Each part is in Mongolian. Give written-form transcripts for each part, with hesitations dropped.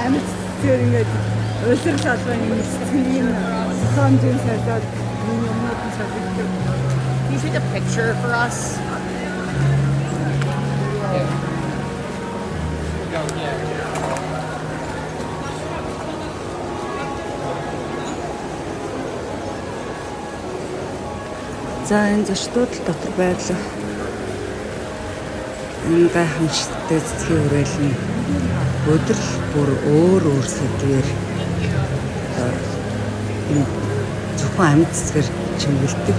амьд цэцгээр ингээд улир салбарын нэрсгийн зохиомжийн сайдад юмнууд нь салбардаг. Can you take a picture for us? За энэ зочдууд дотор байрлах энэ гайхамшигтай цэцгийн үрээл нь өдөр бүр өөр сэдвээр энэ зөвхөн амьд цэцгээр чимгэлдэг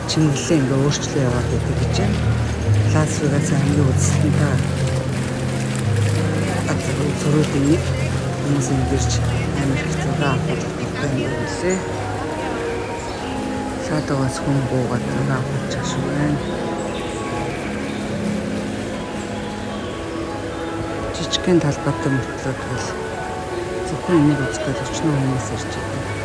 чимгэлээ ингээ өөрчлөө яваад байдаг гэж байна. Лас Вегас хамгийн үзэсгэлэнтэй зуруудын нэг хүмүүс ингэж Америк зураг авах хэрэгтэй юм билээ. Шатагаас хүн буугаад зураг авах чашгүй байна. Жижигхэн талбайтай мөртлөөд бол зөвхөн энийг үзэхэд өчнөө хүмүүс ирж байгаа.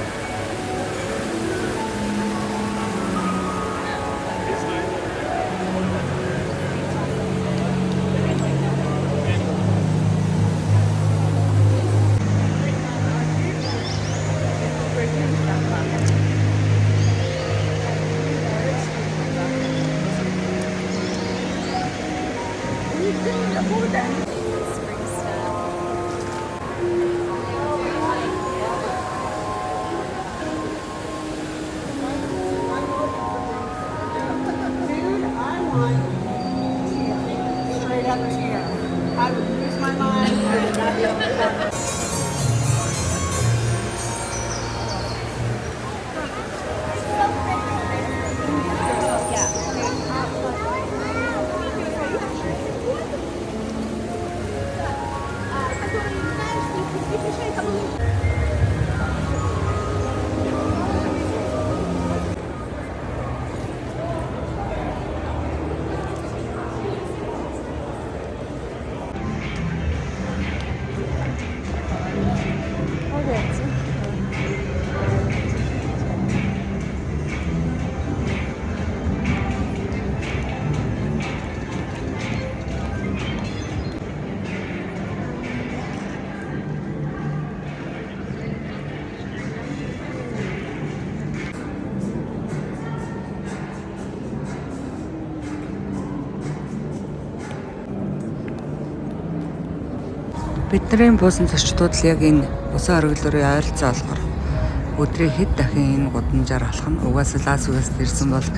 Бидний буусан зочдууд л яг энэ усан оргилуурын ойролцоо болохоор өдрийн хэд дахин энэ гудамжаар алах нь угаасаа Лас Вегаст ирсэн бол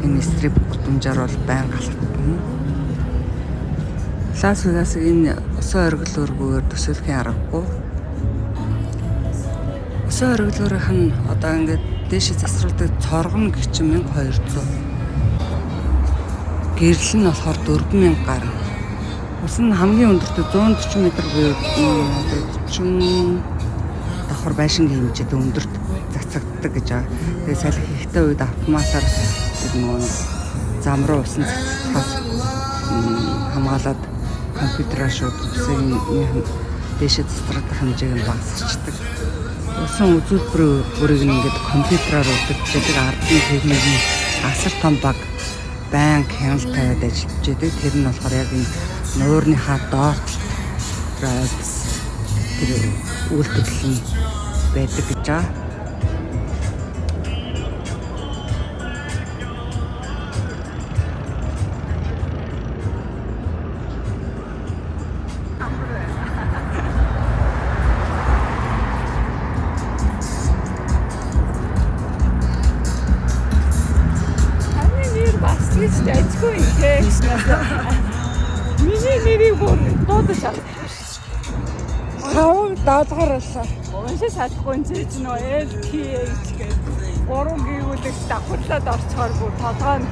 энэ стрип гудамжаар бол байнга алхдаг. Лас Вегасыг энэ усан оргилуургүйгээр төсөөлхийн аргагүй. Усан оргилуурынх нь одоо ингээд дээшээ засварладаг цоргон гэх чинь 1200. Гэрэл нь болохоор 4000 гаруй. Ус нь хамгийн өндөртөө 140 м буюу 40 давхар байшингийн хэмжээнд өндөрт цацагддаг гэж байгаа. Тэгээ салхи хийхтэй үед автоматар нөгөө зам руу усан цацгаас хамгаалаад компьютераар шууд усын дээшээ засварладаг хэмжээг нь багасгачдаг. Усан үзүүлбэрийг ингээд компьютераар удирддаг ардын техникийн асар том баг банк хяналт тавиад ажиллаж байдаг. Тэр нь болохоор яг энэ нуурныхаа доод drives тэр үйлдвэрлэл нь байдаг гэж байгаа. Ажгүй их миний нэрийг дуудаж чадах. Хав даалгаруулсан. Уншиж чадахгүй чинь нөө LTH гэдэг 3 гэгүүлэгт давхарлаад орцохоор бүр толгой нь